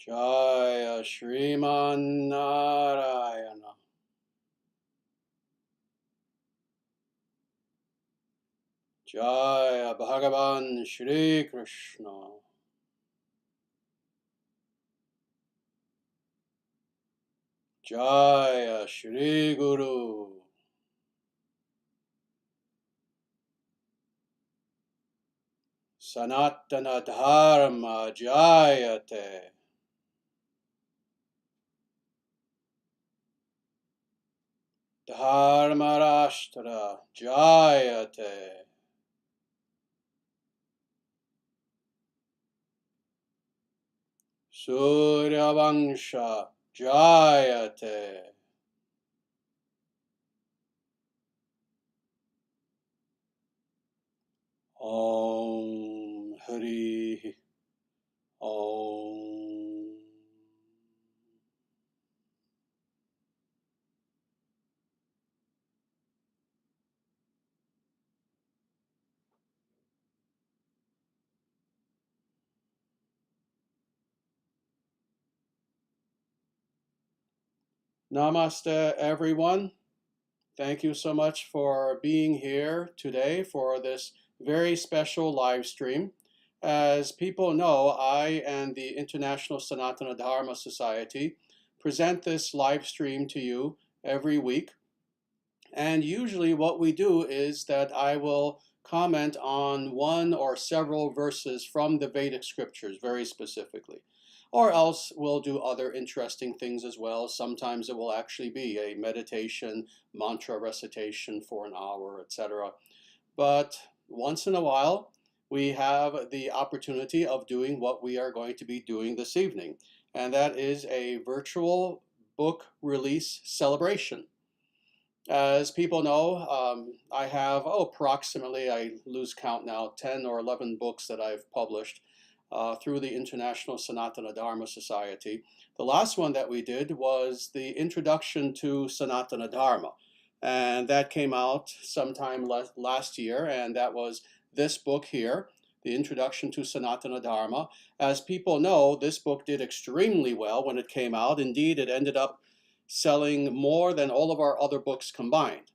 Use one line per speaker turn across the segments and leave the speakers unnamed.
Jaya Shriman Narayana. Jaya Bhagavan Shri Krishna. Jaya Shri Guru. Sanatana Dharma Jayate. Dharmarashtra Jayate. Suryavansha Jayate. Om Hari Om. Namaste, everyone. Thank you so much for being here today for this very special live stream. As people know, I and the International Sanatana Dharma Society present this live stream to you every week. And usually what we do is that I will comment on one or several verses from the Vedic scriptures very specifically. Or else we'll do other interesting things as well. Sometimes it will actually be a meditation, mantra recitation for an hour, etc. But once in a while, we have the opportunity of doing what we are going to be doing this evening. And that is a virtual book release celebration. As people know, I have, approximately, I lose count now, 10 or 11 books that I've published through the International Sanatana Dharma Society. The last one that we did was the Introduction to Sanatana Dharma. And that came out sometime last year, and that was this book here, the Introduction to Sanatana Dharma. As people know, this book did extremely well when it came out. Indeed, it ended up selling more than all of our other books combined.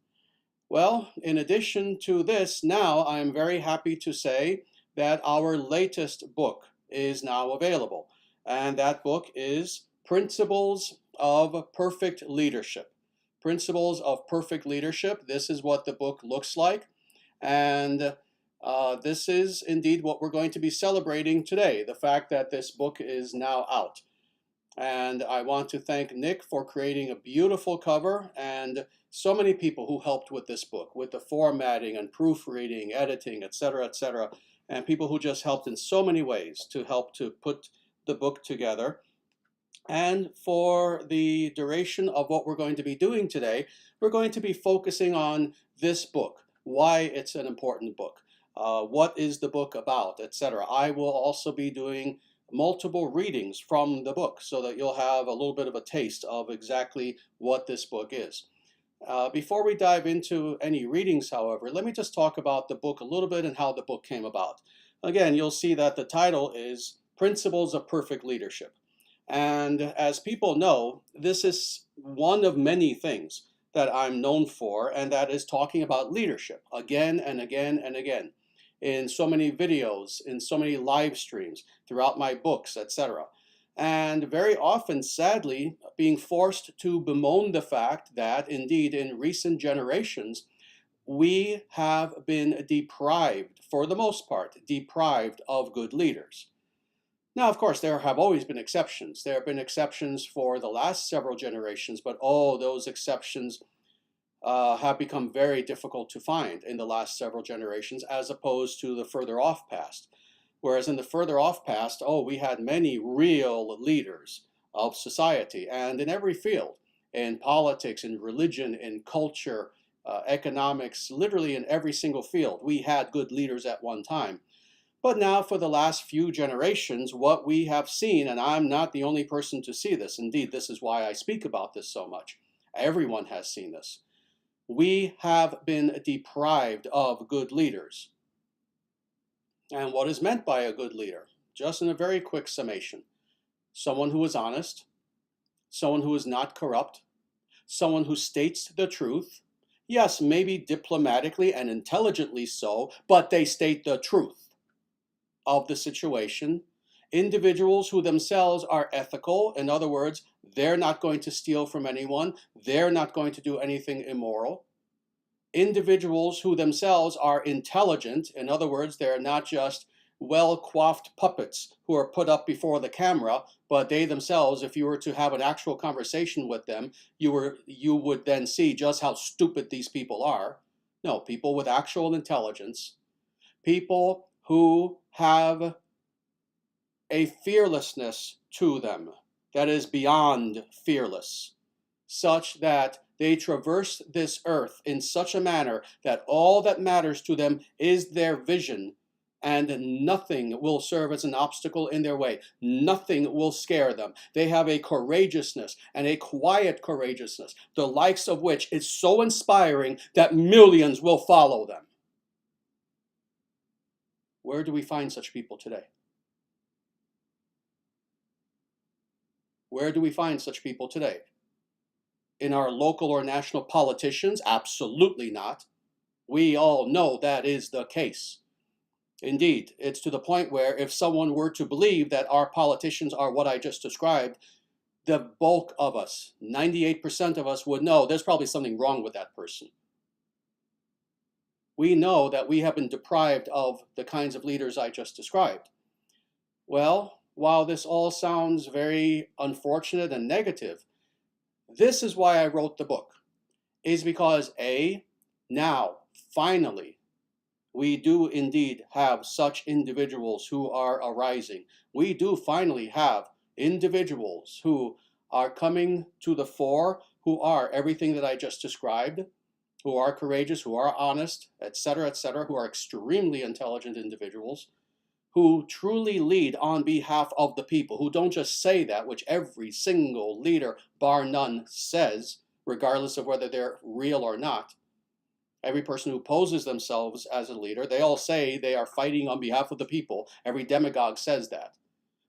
Well, in addition to this, now I'm very happy to say that our latest book is now available. And that book is Principles of Perfect Leadership. Principles of Perfect Leadership. This is what the book looks like. And this is indeed what we're going to be celebrating today, the fact that this book is now out. And I want to thank Nick for creating a beautiful cover and so many people who helped with this book, with the formatting and proofreading, editing, etc., and people who just helped in so many ways to help to put the book together. And for the duration of what we're going to be doing today, we're going to be focusing on this book, why it's an important book, what is the book about, etc. I will also be doing multiple readings from the book so that you'll have a little bit of a taste of exactly what this book is. Before we dive into any readings, however, let me just talk about the book a little bit and how the book came about. Again, you'll see that the title is Principles of Perfect Leadership. And as people know, this is one of many things that I'm known for, and that is talking about leadership again and again and again in so many videos, in so many live streams, throughout my books, etc. And very often, sadly, being forced to bemoan the fact that indeed in recent generations, we have been deprived, for the most part, deprived of good leaders. Now, of course, there have always been exceptions. There have been exceptions for the last several generations, but those exceptions have become very difficult to find in the last several generations as opposed to the further off past. Whereas in the further off past, we had many real leaders of society and in every field, in politics, in religion, in culture, economics, literally in every single field, we had good leaders at one time. But now for the last few generations, what we have seen, and I'm not the only person to see this, indeed, this is why I speak about this so much. Everyone has seen this. We have been deprived of good leaders. And what is meant by a good leader? Just in a very quick summation. someone who is honest, someone who is not corrupt, someone who states the truth. Yes, maybe diplomatically and intelligently so, but they state the truth of the situation. Individuals who themselves are ethical, in other words, they're not going to steal from anyone, they're not going to do anything immoral. Individuals who themselves are intelligent, in other words, they're not just well-coiffed puppets who are put up before the camera, but they themselves, if you were to have an actual conversation with them, you would then see just how stupid these people are. No, people with actual intelligence, people who have a fearlessness to them that is beyond fearless, such that they traverse this earth in such a manner that all that matters to them is their vision, and nothing will serve as an obstacle in their way. Nothing will scare them. They have a courageousness and a quiet courageousness, the likes of which is so inspiring that millions will follow them. Where do we find such people today? Where do we find such people today? In our local or national politicians? Absolutely not. We all know that is the case. Indeed, it's to the point where if someone were to believe that our politicians are what I just described, the bulk of us, 98% of us, would know there's probably something wrong with that person. We know that we have been deprived of the kinds of leaders I just described. Well, while this all sounds very unfortunate and negative, this is why I wrote the book, is because now, finally, we do indeed have such individuals who are arising. We do finally have individuals who are coming to the fore, who are everything that I just described, who are courageous, who are honest, etc., who are extremely intelligent individuals, who truly lead on behalf of the people, who don't just say that, which every single leader, bar none, says, regardless of whether they're real or not. Every person who poses themselves as a leader, they all say they are fighting on behalf of the people. Every demagogue says that.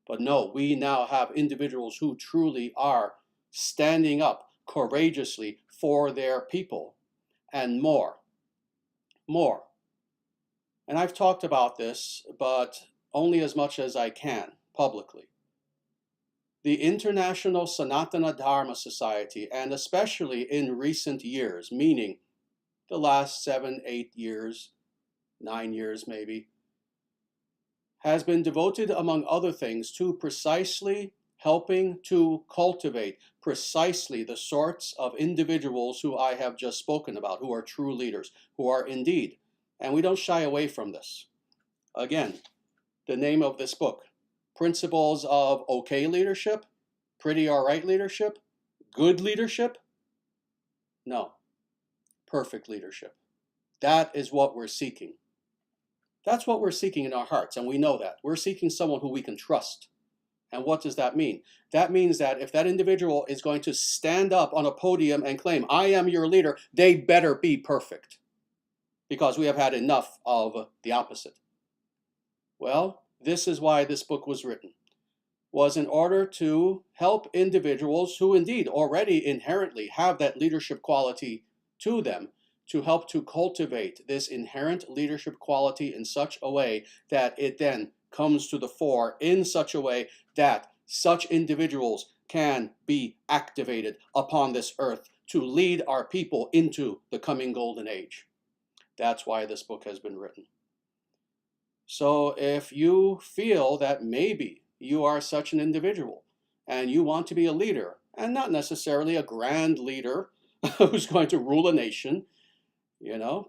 But no, we now have individuals who truly are standing up courageously for their people, and more. And I've talked about this, but only as much as I can publicly. The International Sanatana Dharma Society, and especially in recent years, meaning the last 7, 8 years, 9 years maybe, has been devoted, among other things, to precisely helping to cultivate precisely the sorts of individuals who I have just spoken about, who are true leaders, who are indeed, and we don't shy away from this. Again, the name of this book, Principles of Okay Leadership, Pretty All Right Leadership, Good Leadership? No, perfect leadership. That is what we're seeking. That's what we're seeking in our hearts, and we know that. We're seeking someone who we can trust. And what does that mean? That means that if that individual is going to stand up on a podium and claim, I am your leader, they better be perfect, because we have had enough of the opposite. Well, this is why this book was written, was in order to help individuals who indeed already inherently have that leadership quality to them, to help to cultivate this inherent leadership quality in such a way that it then comes to the fore in such a way that such individuals can be activated upon this earth to lead our people into the coming golden age. That's why this book has been written. So if you feel that maybe you are such an individual and you want to be a leader, and not necessarily a grand leader who's going to rule a nation,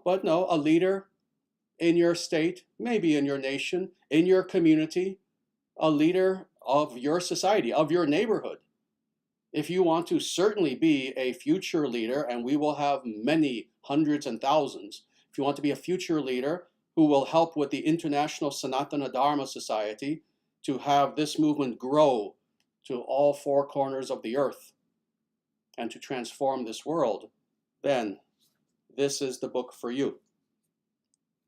but no, a leader in your state, maybe in your nation, in your community, a leader of your society, of your neighborhood. If you want to certainly be a future leader, and we will have many hundreds and thousands, if you want to be a future leader who will help with the International Sanatana Dharma Society to have this movement grow to all four corners of the earth and to transform this world, then this is the book for you.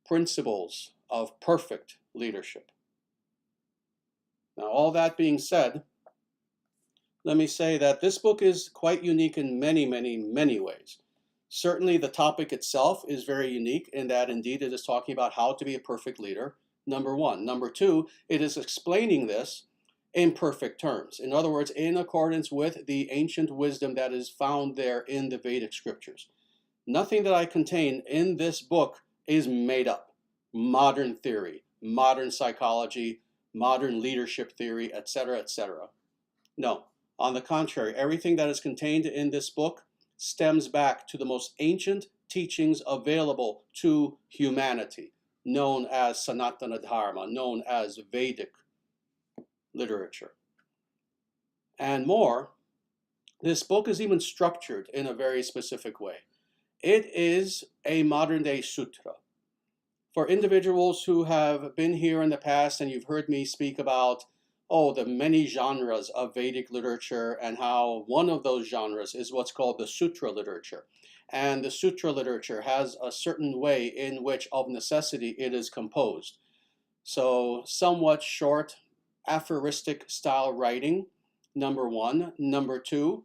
Principles of Perfect Leadership. Now, all that being said, Let me say that this book is quite unique in many, many, many ways. Certainly, the topic itself is very unique in that indeed it is talking about how to be a perfect leader, number one. Number two, it is explaining this in perfect terms. In other words, in accordance with the ancient wisdom that is found there in the Vedic scriptures. Nothing that I contain in this book is made up. Modern theory, modern psychology, modern leadership theory, etc., etc. No, on the contrary, everything that is contained in this book stems back to the most ancient teachings available to humanity, known as Sanatana Dharma, known as Vedic literature. And more, this book is even structured in a very specific way. It is a modern day sutra. For individuals who have been here in the past and you've heard me speak about the many genres of Vedic literature and how one of those genres is what's called the sutra literature. And the sutra literature has a certain way in which of necessity it is composed. So somewhat short aphoristic style writing, number one. Number two,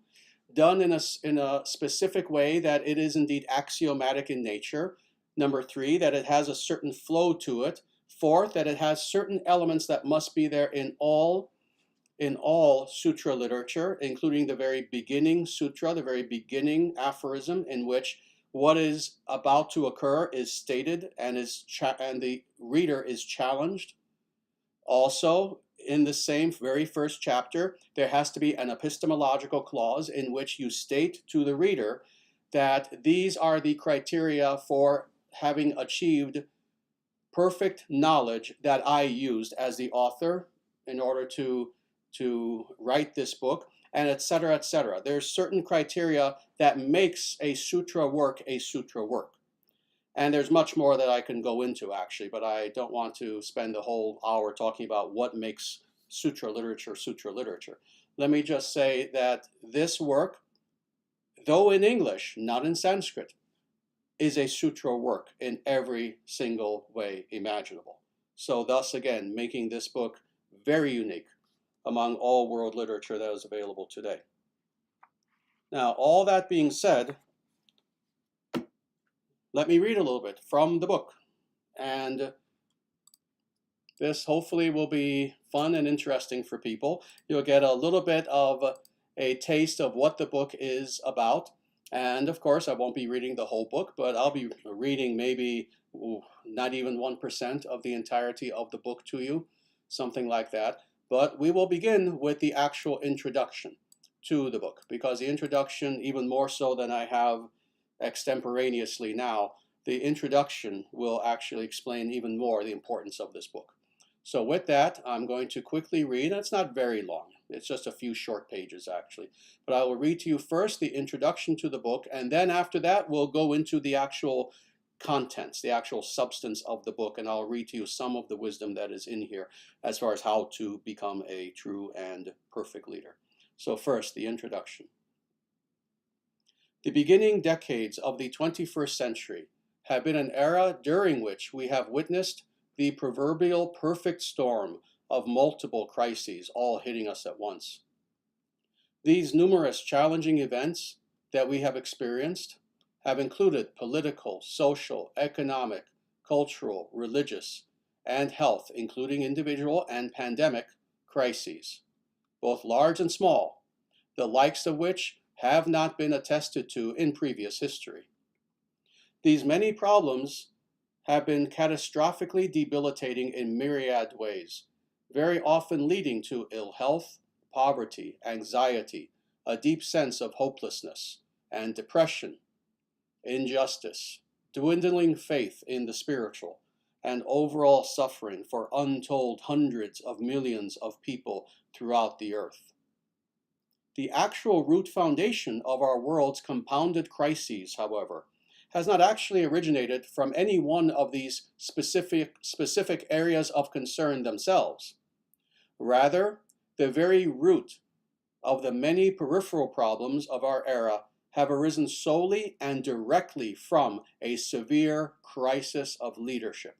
done in a specific way that it is indeed axiomatic in nature. Number three, that it has a certain flow to it. Fourth, that it has certain elements that must be there in all sutra literature, including the very beginning sutra, the very beginning aphorism in which what is about to occur is stated and the reader is challenged. Also, in the same very first chapter, there has to be an epistemological clause in which you state to the reader that these are the criteria for having achieved perfect knowledge that I used as the author in order to write this book, and etc., etc. There's certain criteria that makes a sutra work a sutra work. And there's much more that I can go into, actually, but I don't want to spend the whole hour talking about what makes sutra literature sutra literature. Let me just say that this work, though in English, not in Sanskrit, is a sutra work in every single way imaginable. So thus, again, making this book very unique among all world literature that is available today. Now, all that being said, let me read a little bit from the book. And this hopefully will be fun and interesting for people. You'll get a little bit of a taste of what the book is about. And of course, I won't be reading the whole book, but I'll be reading maybe not even 1% of the entirety of the book to you, something like that. But we will begin with the actual introduction to the book, because the introduction, even more so than I have extemporaneously now, the introduction will actually explain even more the importance of this book. So with that, I'm going to quickly read. It's not very long. It's just a few short pages, actually. But I will read to you first the introduction to the book, and then after that, we'll go into the actual contents, the actual substance of the book, and I'll read to you some of the wisdom that is in here as far as how to become a true and perfect leader. So first, the introduction. The beginning decades of the 21st century have been an era during which we have witnessed the proverbial perfect storm of multiple crises all hitting us at once. These numerous challenging events that we have experienced have included political, social, economic, cultural, religious, and health, including individual and pandemic crises, both large and small, the likes of which have not been attested to in previous history. These many problems have been catastrophically debilitating in myriad ways, very often leading to ill health, poverty, anxiety, a deep sense of hopelessness, and depression, injustice, dwindling faith in the spiritual, and overall suffering for untold hundreds of millions of people throughout the earth. The actual root foundation of our world's compounded crises, however, has not actually originated from any one of these specific areas of concern themselves. Rather, the very root of the many peripheral problems of our era have arisen solely and directly from a severe crisis of leadership.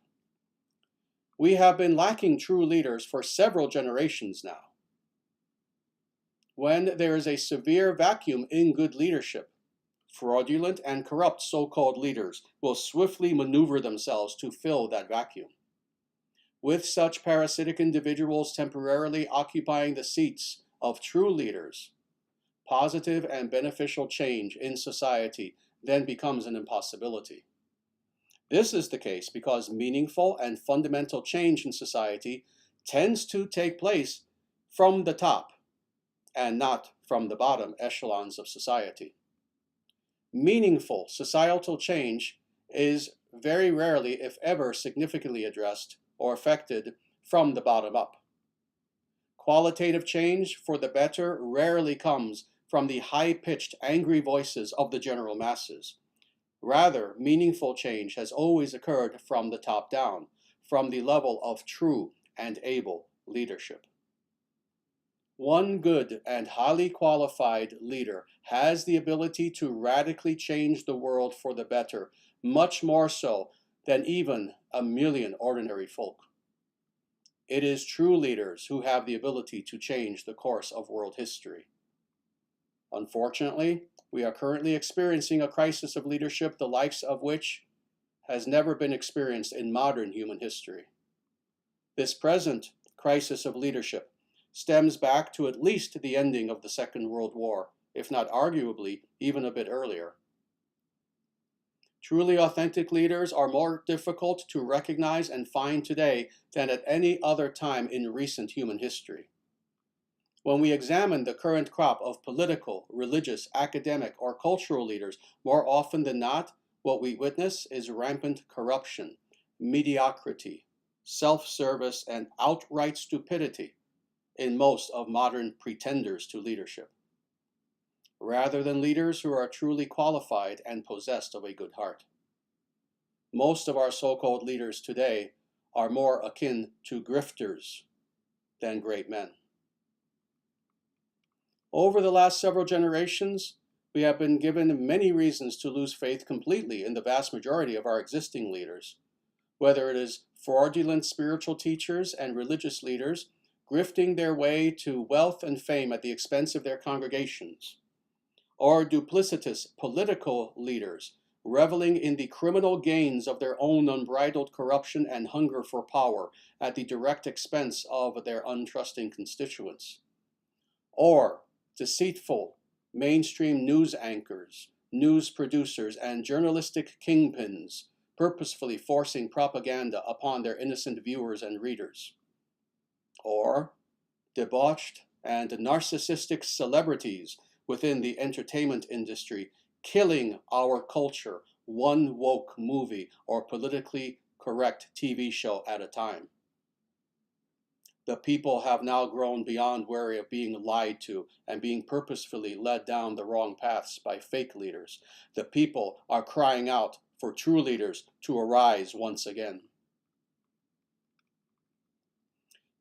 We have been lacking true leaders for several generations now. When there is a severe vacuum in good leadership, fraudulent and corrupt so-called leaders will swiftly maneuver themselves to fill that vacuum. With such parasitic individuals temporarily occupying the seats of true leaders, positive and beneficial change in society then becomes an impossibility. This is the case because meaningful and fundamental change in society tends to take place from the top and not from the bottom echelons of society. Meaningful societal change is very rarely, if ever, significantly addressed or affected from the bottom up. Qualitative change for the better rarely comes from the high-pitched, angry voices of the general masses. Rather, meaningful change has always occurred from the top down, from the level of true and able leadership. One good and highly qualified leader has the ability to radically change the world for the better, much more so than even a million ordinary folk. It is true leaders who have the ability to change the course of world history. Unfortunately, we are currently experiencing a crisis of leadership the likes of which has never been experienced in modern human history. This present crisis of leadership stems back to at least the ending of the Second World War, if not arguably even a bit earlier. Truly authentic leaders are more difficult to recognize and find today than at any other time in recent human history. When we examine the current crop of political, religious, academic, or cultural leaders, more often than not, what we witness is rampant corruption, mediocrity, self-service, and outright stupidity in most of modern pretenders to leadership, rather than leaders who are truly qualified and possessed of a good heart. Most of our so-called leaders today are more akin to grifters than great men. Over the last several generations, we have been given many reasons to lose faith completely in the vast majority of our existing leaders, whether it is fraudulent spiritual teachers and religious leaders grifting their way to wealth and fame at the expense of their congregations, or duplicitous political leaders reveling in the criminal gains of their own unbridled corruption and hunger for power at the direct expense of their untrusting constituents, or deceitful mainstream news anchors, news producers, and journalistic kingpins purposefully forcing propaganda upon their innocent viewers and readers, or debauched and narcissistic celebrities within the entertainment industry killing our culture one woke movie or politically correct TV show at a time. The people have now grown beyond weary of being lied to and being purposefully led down the wrong paths by fake leaders. The people are crying out for true leaders to arise once again.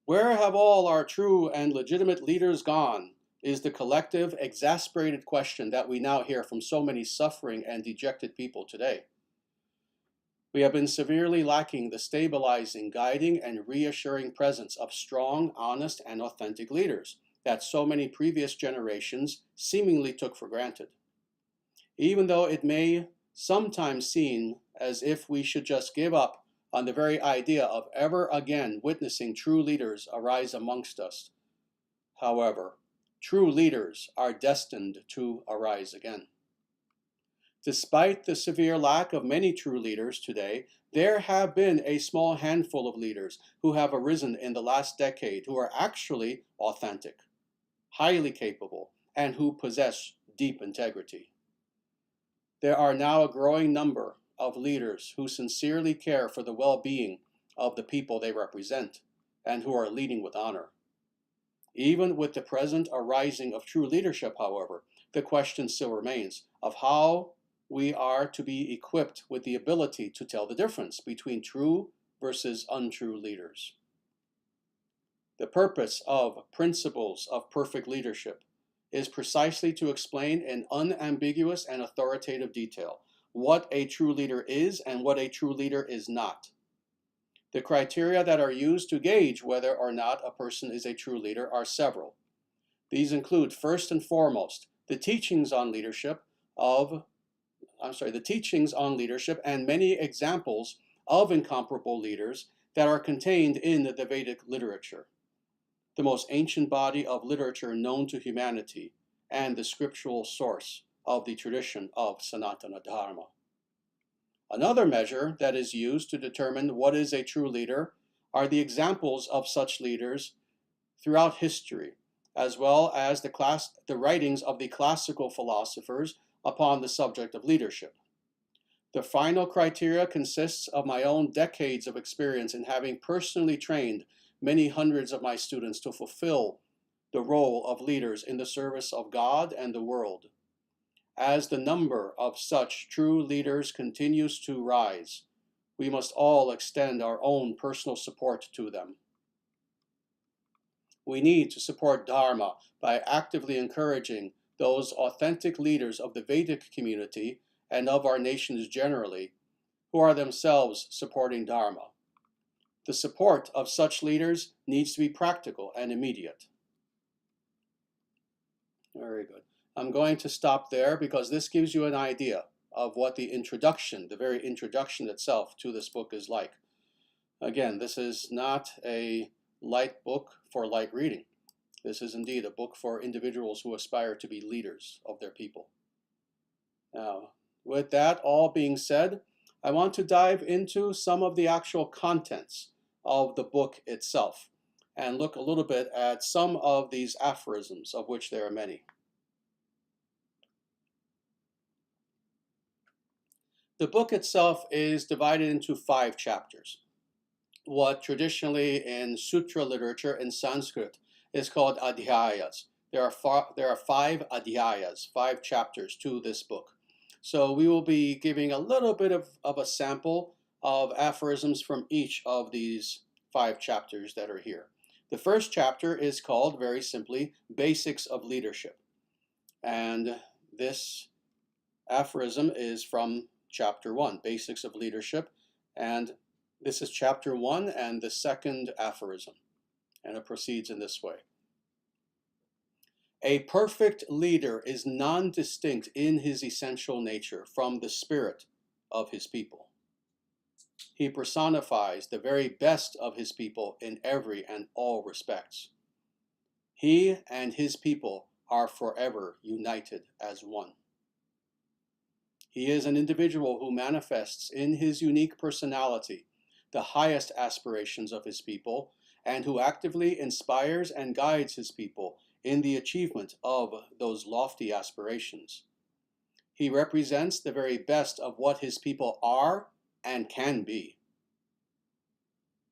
Where have all our true and legitimate leaders gone is the collective, exasperated question that we now hear from so many suffering and dejected people today. We have been severely lacking the stabilizing, guiding, and reassuring presence of strong, honest, and authentic leaders that so many previous generations seemingly took for granted. Even though it may sometimes seem as if we should just give up on the very idea of ever again witnessing true leaders arise amongst us. However, true leaders are destined to arise again. Despite the severe lack of many true leaders today, there have been a small handful of leaders who have arisen in the last decade who are actually authentic, highly capable, and who possess deep integrity. There are now a growing number of leaders who sincerely care for the well-being of the people they represent and who are leading with honor. Even with the present arising of true leadership, however, the question still remains of how we are to be equipped with the ability to tell the difference between true versus untrue leaders. The purpose of Principles of Perfect Leadership is precisely to explain in unambiguous and authoritative detail what a true leader is and what a true leader is not. The criteria that are used to gauge whether or not a person is a true leader are several. These include, first and foremost, the teachings on leadership and many examples of incomparable leaders that are contained in the Vedic literature, the most ancient body of literature known to humanity and the scriptural source of the tradition of Sanatana Dharma. Another measure that is used to determine what is a true leader are the examples of such leaders throughout history, as well as the writings of the classical philosophers upon the subject of leadership. The final criteria consists of my own decades of experience in having personally trained many hundreds of my students to fulfill the role of leaders in the service of God and the world. As the number of such true leaders continues to rise, we must all extend our own personal support to them. We need to support Dharma by actively encouraging those authentic leaders of the Vedic community and of our nations generally, who are themselves supporting Dharma. The support of such leaders needs to be practical and immediate. Very good. I'm going to stop there because this gives you an idea of what the introduction, the very introduction itself to this book is like. Again, this is not a light book for light reading. This is indeed a book for individuals who aspire to be leaders of their people. Now, with that all being said, I want to dive into some of the actual contents of the book itself and look a little bit at some of these aphorisms, of which there are many. The book itself is divided into 5 chapters. What traditionally in sutra literature in Sanskrit is called adhyayas. There are 5 adhyayas, 5 chapters to this book. So we will be giving a little bit of a sample of aphorisms from each of these 5 chapters that are here. The first chapter is called, very simply, Basics of Leadership. And this aphorism is from chapter 1, Basics of Leadership. And this is chapter 1 and the second aphorism. And it proceeds in this way. A perfect leader is non-distinct in his essential nature from the spirit of his people. He personifies the very best of his people in every and all respects. He and his people are forever united as one. He is an individual who manifests in his unique personality the highest aspirations of his people and who actively inspires and guides his people in the achievement of those lofty aspirations. He represents the very best of what his people are and can be.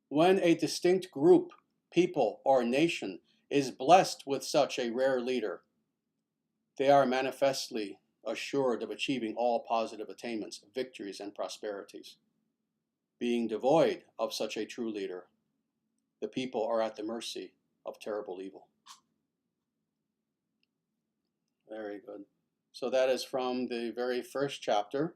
When a distinct group, people, or nation is blessed with such a rare leader, they are manifestly assured of achieving all positive attainments, victories, and prosperities. Being devoid of such a true leader, the people are at the mercy of terrible evil. Very good. So that is from the very first chapter.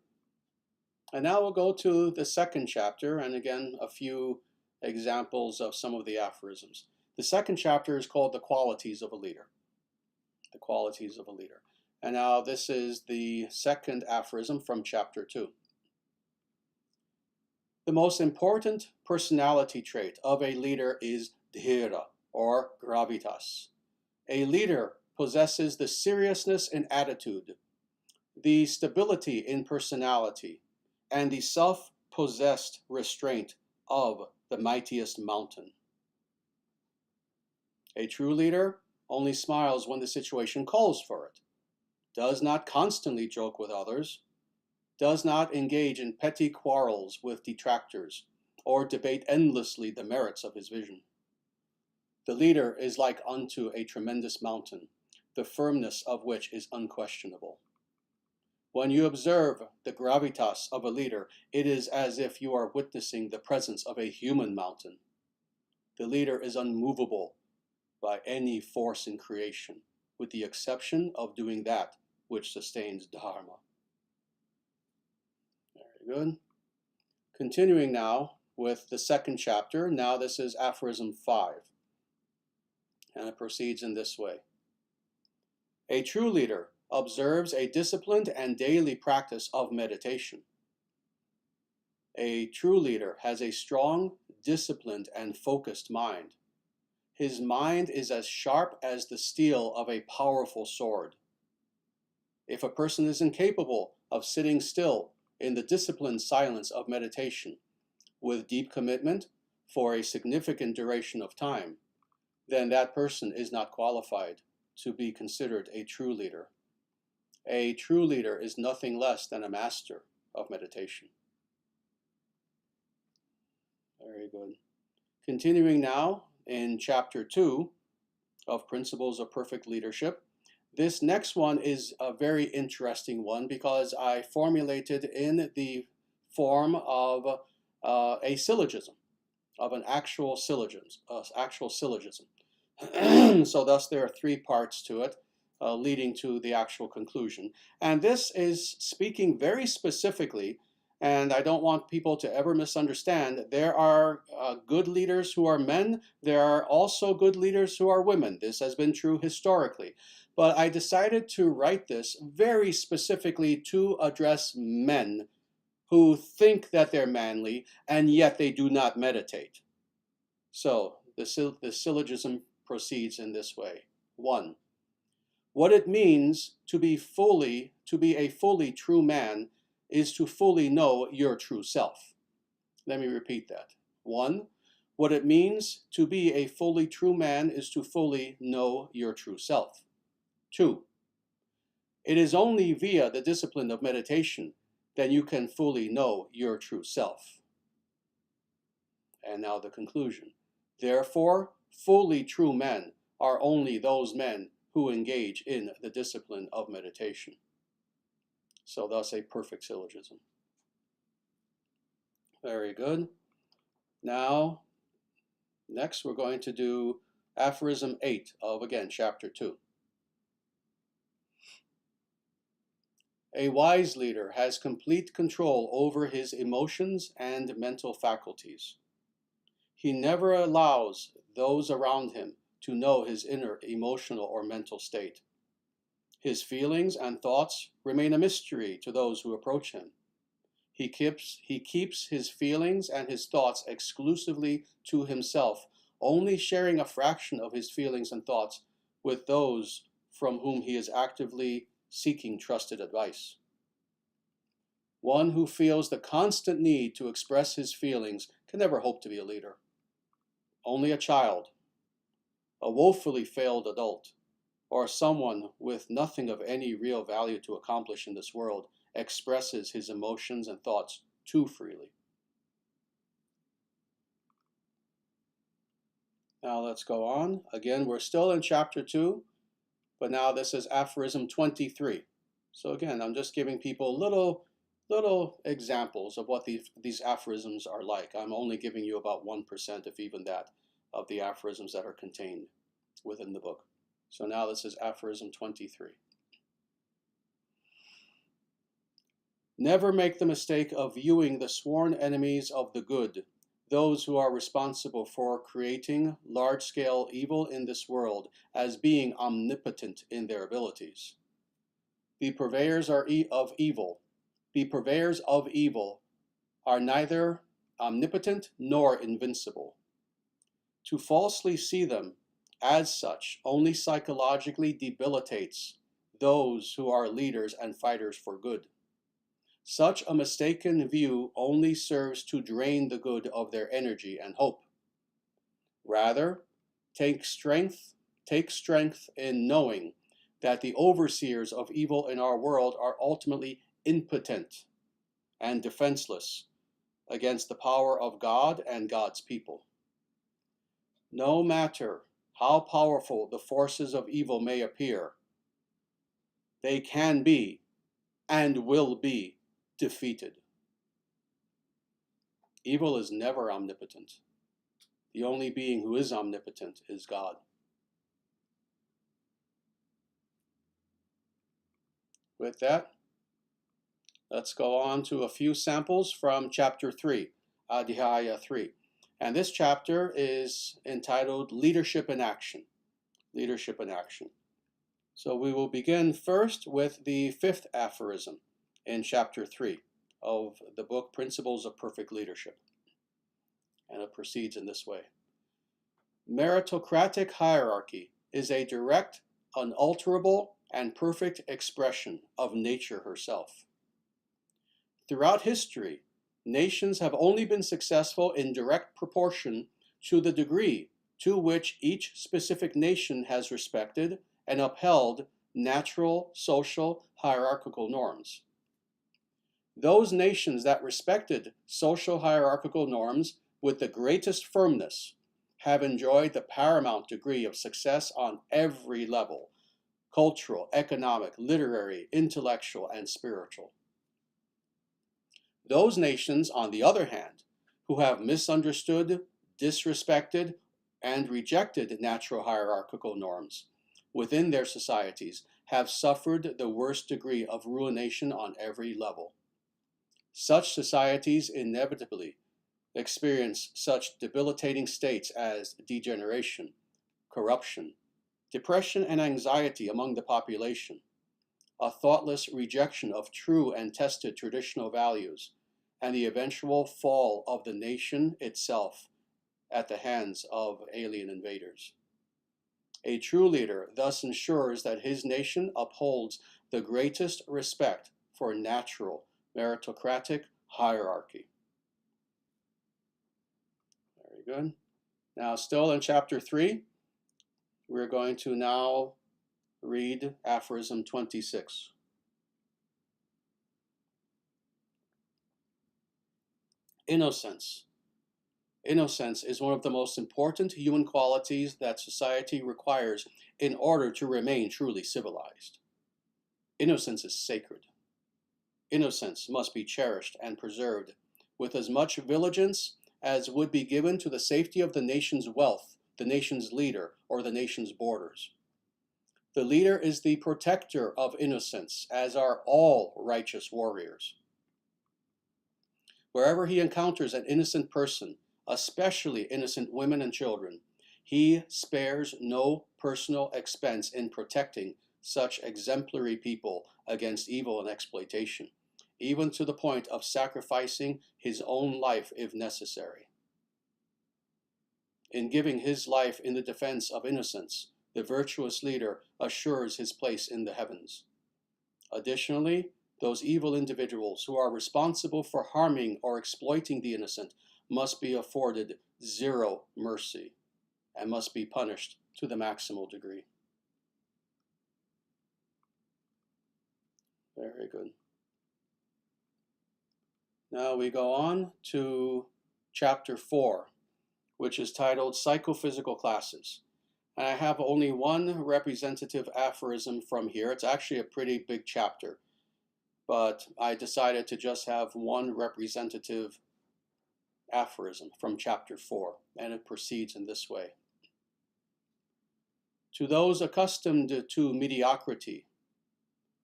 And now we'll go to the second chapter, and again, a few examples of some of the aphorisms. The second chapter is called The Qualities of a Leader. The Qualities of a Leader. And now this is the second aphorism from chapter 2. The most important personality trait of a leader is dhira, or gravitas. A leader possesses the seriousness in attitude, the stability in personality, and the self-possessed restraint of the mightiest mountain. A true leader only smiles when the situation calls for it, does not constantly joke with others, does not engage in petty quarrels with detractors, or debate endlessly the merits of his vision. The leader is like unto a tremendous mountain, the firmness of which is unquestionable. When you observe the gravitas of a leader, it is as if you are witnessing the presence of a human mountain. The leader is unmovable by any force in creation, with the exception of doing that which sustains Dharma. Very good. Continuing now with the second chapter. Now this is aphorism 5. And it proceeds in this way. A true leader observes a disciplined and daily practice of meditation. A true leader has a strong, disciplined, and focused mind. His mind is as sharp as the steel of a powerful sword. If a person is incapable of sitting still in the disciplined silence of meditation with deep commitment for a significant duration of time, then that person is not qualified to be considered a true leader. A true leader is nothing less than a master of meditation. Very good. Continuing now in chapter 2 of Principles of Perfect Leadership. This next one is a very interesting one because I formulated in the form of a syllogism, of an actual syllogism. So thus there are 3 parts to it, leading to the actual conclusion. And this is speaking very specifically, and I don't want people to ever misunderstand, there are good leaders who are men, there are also good leaders who are women. This has been true historically. But I decided to write this very specifically to address men who think that they're manly and yet they do not meditate. So the syllogism proceeds in this way. 1. What it means to be a fully true man is to fully know your true self. Let me repeat that. 1. What it means to be a fully true man is to fully know your true self. 2. It is only via the discipline of meditation that you can fully know your true self. And now the conclusion. Therefore, fully true men are only those men who engage in the discipline of meditation. So thus a perfect syllogism. Very good. Now, next we're going to do aphorism 8 of, again, chapter 2. A wise leader has complete control over his emotions and mental faculties. He never allows those around him to know his inner emotional or mental state. His feelings and thoughts remain a mystery to those who approach him. He keeps his feelings and his thoughts exclusively to himself, only sharing a fraction of his feelings and thoughts with those from whom he is actively seeking trusted advice. One who feels the constant need to express his feelings can never hope to be a leader. Only a child, a woefully failed adult, or someone with nothing of any real value to accomplish in this world expresses his emotions and thoughts too freely. Now let's go on. Again, we're still in chapter 2, but now this is aphorism 23. So again, I'm just giving people little examples of what these aphorisms are like. I'm only giving you about 1%, if even that, of the aphorisms that are contained within the book. So now this is aphorism 23. Never make the mistake of viewing the sworn enemies of the good, those who are responsible for creating large-scale evil in this world, as being omnipotent in their abilities. The purveyors of evil are neither omnipotent nor invincible. To falsely see them as such only psychologically debilitates those who are leaders and fighters for good. Such a mistaken view only serves to drain the good of their energy and hope. Rather, take strength in knowing that the overseers of evil in our world are ultimately impotent and defenseless against the power of God and God's people. No matter how powerful the forces of evil may appear, they can be and will be defeated. Evil is never omnipotent. The only being who is omnipotent is God. With that, let's go on to a few samples from chapter 3, Adhyaya 3. And this chapter is entitled Leadership in Action. Leadership in Action. So we will begin first with the fifth aphorism in chapter 3 of the book Principles of Perfect Leadership. And it proceeds in this way. Meritocratic hierarchy is a direct, unalterable, and perfect expression of nature herself. Throughout history, nations have only been successful in direct proportion to the degree to which each specific nation has respected and upheld natural, social, hierarchical norms. Those nations that respected social hierarchical norms with the greatest firmness have enjoyed the paramount degree of success on every level: cultural, economic, literary, intellectual, and spiritual. Those nations, on the other hand, who have misunderstood, disrespected, and rejected natural hierarchical norms within their societies have suffered the worst degree of ruination on every level. Such societies inevitably experience such debilitating states as degeneration, corruption, depression and anxiety among the population, a thoughtless rejection of true and tested traditional values, and the eventual fall of the nation itself at the hands of alien invaders. A true leader thus ensures that his nation upholds the greatest respect for natural meritocratic hierarchy. Very good. Now, still in chapter 3, we're going to now read aphorism 26. Innocence. Innocence is one of the most important human qualities that society requires in order to remain truly civilized. Innocence is sacred. Innocence must be cherished and preserved with as much vigilance as would be given to the safety of the nation's wealth, the nation's leader, or the nation's borders. The leader is the protector of innocence, as are all righteous warriors. Wherever he encounters an innocent person, especially innocent women and children, he spares no personal expense in protecting such exemplary people against evil and exploitation, even to the point of sacrificing his own life if necessary. In giving his life in the defense of innocence, the virtuous leader assures his place in the heavens. Additionally, those evil individuals who are responsible for harming or exploiting the innocent must be afforded zero mercy and must be punished to the maximal degree. Very good. Now we go on to chapter 4, which is titled Psychophysical Classes. And I have only one representative aphorism from here. It's actually a pretty big chapter, but I decided to just have one representative aphorism from chapter 4, and it proceeds in this way. To those accustomed to mediocrity,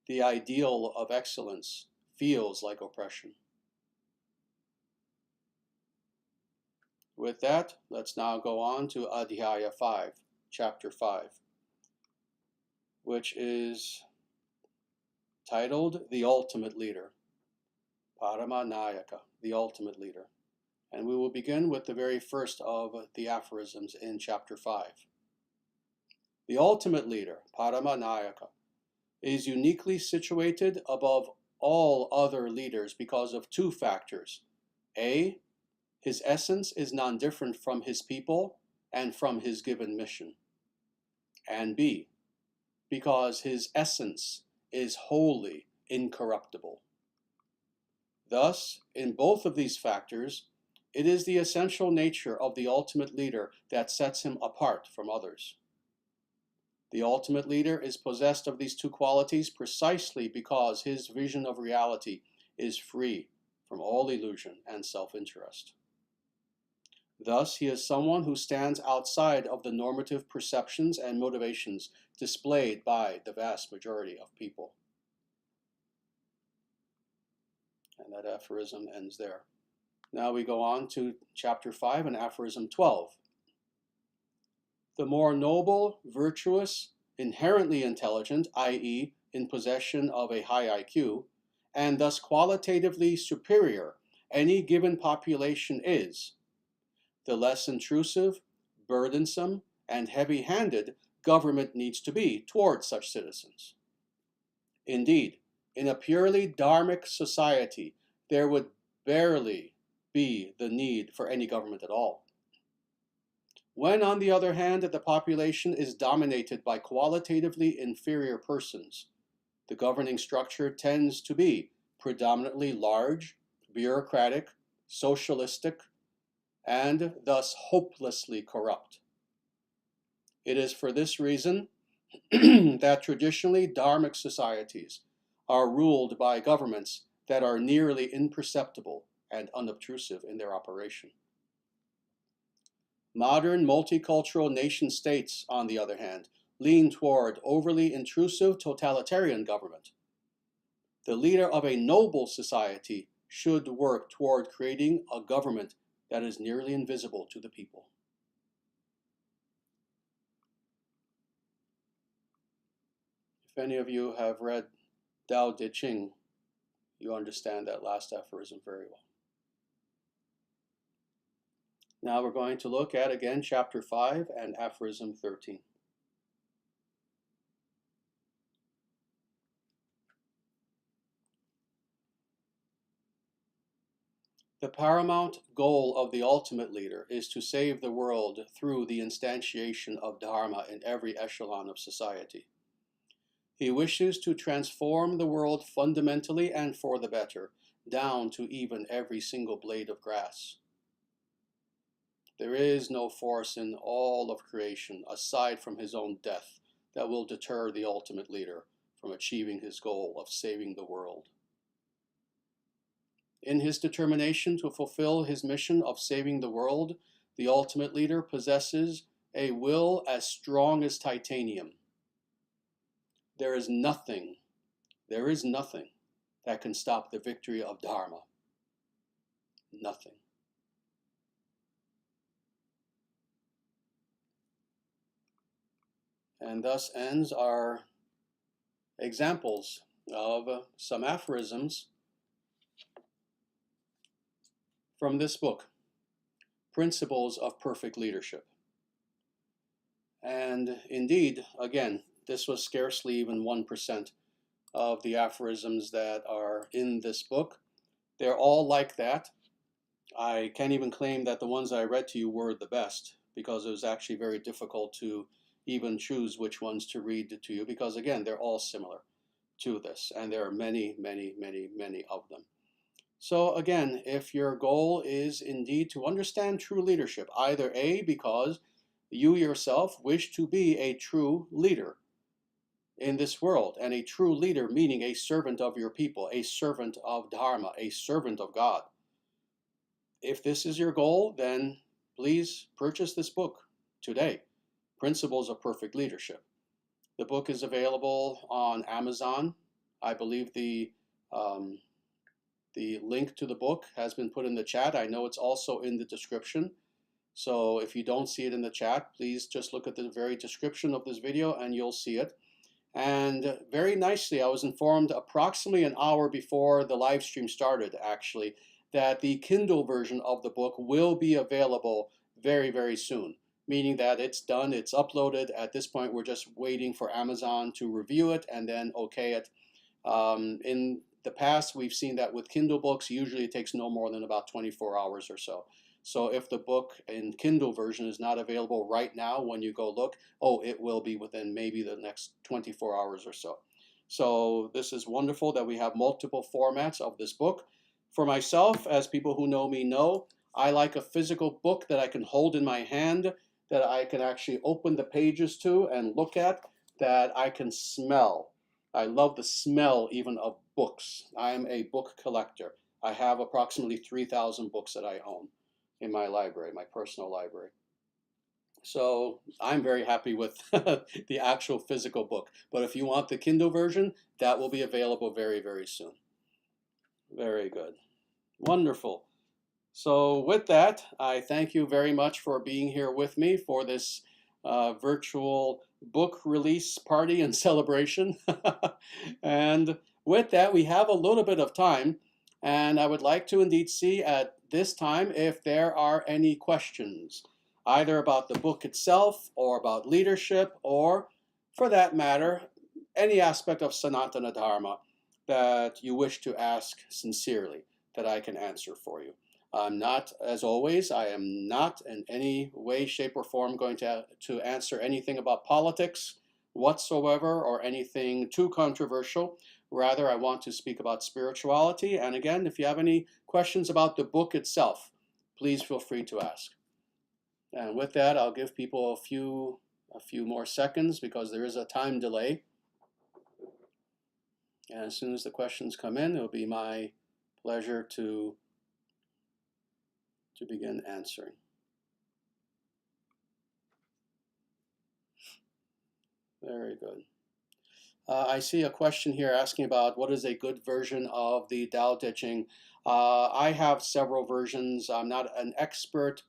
the ideal of excellence feels like oppression. With that, let's now go on to Adhyaya 5, chapter 5, which is titled The Ultimate Leader, Paramanayaka, the Ultimate Leader. And we will begin with the very first of the aphorisms in chapter 5. The ultimate leader, Paramanayaka, is uniquely situated above all other leaders because of two factors. A, his essence is non-different from his people and from his given mission. And B, because his essence is wholly incorruptible. Thus, in both of these factors, it is the essential nature of the ultimate leader that sets him apart from others. The ultimate leader is possessed of these two qualities precisely because his vision of reality is free from all illusion and self-interest. Thus, he is someone who stands outside of the normative perceptions and motivations displayed by the vast majority of people. And that aphorism ends there. Now we go on to chapter 5 and aphorism 12. The more noble, virtuous, inherently intelligent, i.e., in possession of a high IQ, and thus qualitatively superior any given population is, the less intrusive, burdensome, and heavy-handed government needs to be towards such citizens. Indeed, in a purely dharmic society, there would barely be the need for any government at all. When, on the other hand, the population is dominated by qualitatively inferior persons, the governing structure tends to be predominantly large, bureaucratic, socialistic, and thus hopelessly corrupt. It is for this reason that traditionally dharmic societies are ruled by governments that are nearly imperceptible and unobtrusive in their operation. Modern multicultural nation states, on the other hand, lean toward overly intrusive totalitarian government. The leader of a noble society should work toward creating a government that is nearly invisible to the people. If any of you have read Tao Te Ching, you understand that last aphorism very well. Now we're going to look at, again, chapter 5 and aphorism 13. The paramount goal of the ultimate leader is to save the world through the instantiation of Dharma in every echelon of society. He wishes to transform the world fundamentally and for the better, down to even every single blade of grass. There is no force in all of creation, aside from his own death, that will deter the ultimate leader from achieving his goal of saving the world. In his determination to fulfill his mission of saving the world, the ultimate leader possesses a will as strong as titanium. There is nothing that can stop the victory of Dharma. Nothing. And thus ends our examples of some aphorisms from this book, Principles of Perfect Leadership. And indeed, again, this was scarcely even 1% of the aphorisms that are in this book. They're all like that. I can't even claim that the ones I read to you were the best, because it was actually very difficult to even choose which ones to read to you, because again, they're all similar to this, and there are many, many, many, many of them. So again, if your goal is indeed to understand true leadership, either A, because you yourself wish to be a true leader in this world, and a true leader meaning a servant of your people, a servant of Dharma, a servant of God. If this is your goal, then please purchase this book today, Principles of Perfect Leadership. The book is available on Amazon. I believe the link to the book has been put in the chat. I know it's also in the description. So if you don't see it in the chat, please just look at the very description of this video and you'll see it. And very nicely, I was informed approximately an hour before the live stream started, actually, that the Kindle version of the book will be available very, very soon, meaning that it's done, it's uploaded. At this point, we're just waiting for Amazon to review it and then okay it. In the past, we've seen that with Kindle books, usually it takes no more than about 24 hours or so. So if the book in Kindle version is not available right now when you go look, it will be within maybe the next 24 hours or so. So this is wonderful that we have multiple formats of this book. For myself, as people who know me know, I like a physical book that I can hold in my hand, that I can actually open the pages to and look at, that I can smell. I love the smell even of books. I am a book collector. I have approximately 3,000 books that I own in my library, my personal library. So I'm very happy with the actual physical book. But if you want the Kindle version, that will be available very, very soon. Very good. Wonderful. So with that, I thank you very much for being here with me for this virtual book release party and celebration. And with that, we have a little bit of time, and I would like to indeed see at this time if there are any questions, either about the book itself or about leadership, or for that matter, any aspect of Sanatana Dharma that you wish to ask sincerely that I can answer for you. I'm not, as always, I am not in any way, shape, or form going to answer anything about politics whatsoever or anything too controversial. Rather, I want to speak about spirituality. And again, if you have any questions about the book itself, please feel free to ask. And with that, I'll give people a few more seconds because there is a time delay. And as soon as the questions come in, it'll be my pleasure to begin answering. Very good. I see a question here asking about what is a good version of the Tao Te Ching. I have several versions. I'm not an expert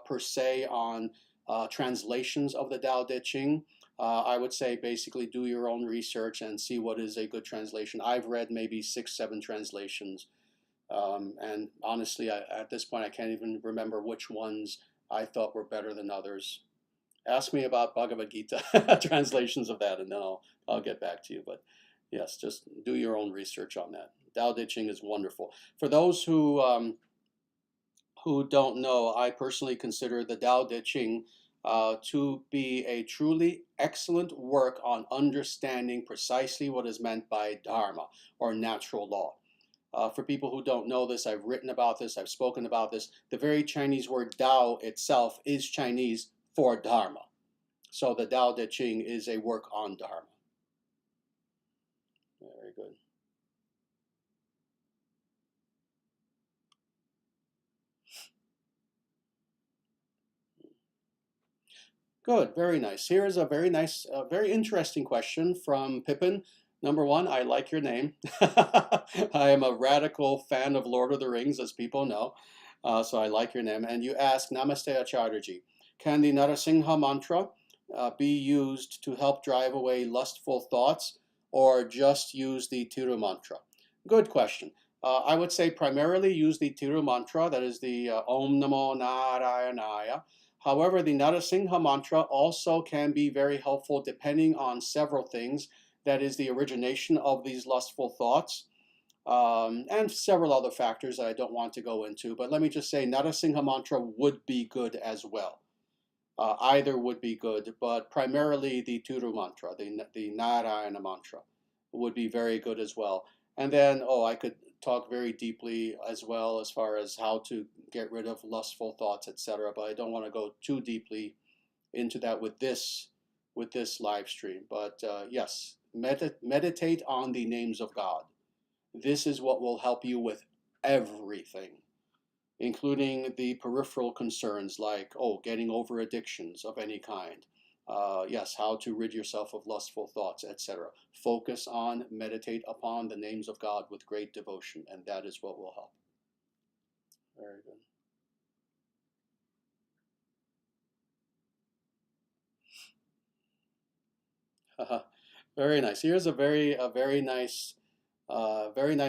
per se on translations of the Tao Te Ching. I would say basically do your own research and see what is a good translation. I've read maybe 6, 7 translations. And honestly, at this point, I can't even remember which ones I thought were better than others. Ask me about Bhagavad Gita translations of that, and then I'll get back to you. But yes, just do your own research on that. Tao Te Ching is wonderful. For those who don't know, I personally consider the Tao Te Ching to be a truly excellent work on understanding precisely what is meant by Dharma, or natural law. For people who don't know this, I've written about this, I've spoken about this. The very Chinese word Tao itself is Chinese for Dharma. So the Tao Te Ching is a work on Dharma. Very good. Good, very nice. Here is a very nice, very interesting question from Pippin. Number one, I like your name. I am a radical fan of Lord of the Rings, as people know. So I like your name. And you ask, Namaste Acharyaji, can the Narasingha mantra be used to help drive away lustful thoughts, or just use the Tiru mantra? Good question. I would say primarily use the Tiru mantra, that is the Om Namo Narayanaya. However, the Narasingha mantra also can be very helpful depending on several things. That is the origination of these lustful thoughts, and several other factors that I don't want to go into. But let me just say Narasingha mantra would be good as well. Either would be good, but primarily the Turu mantra, the Narayana mantra, would be very good as well. And then, I could talk very deeply as well as far as how to get rid of lustful thoughts, etc. But I don't want to go too deeply into that with this live stream. But yes, meditate on the names of God. This is what will help you with everything, including the peripheral concerns like, getting over addictions of any kind. Yes, how to rid yourself of lustful thoughts, etc. Focus on, meditate upon the names of God with great devotion, and that is what will help. Very good. Very nice. Here's a very nice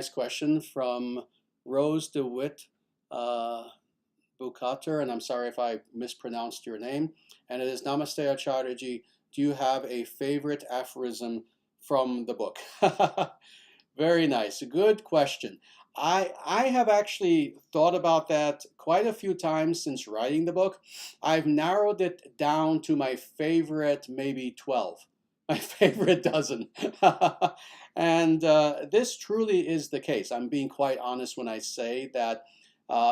question from Rose DeWitt Bukater, and I'm sorry if I mispronounced your name. And it is, Namaste Acharyaji, do you have a favorite aphorism from the book? Very nice. Good question. I have actually thought about that quite a few times since writing the book. I've narrowed it down to my favorite, maybe 12. My favorite dozen. And this truly is the case. I'm being quite honest when I say that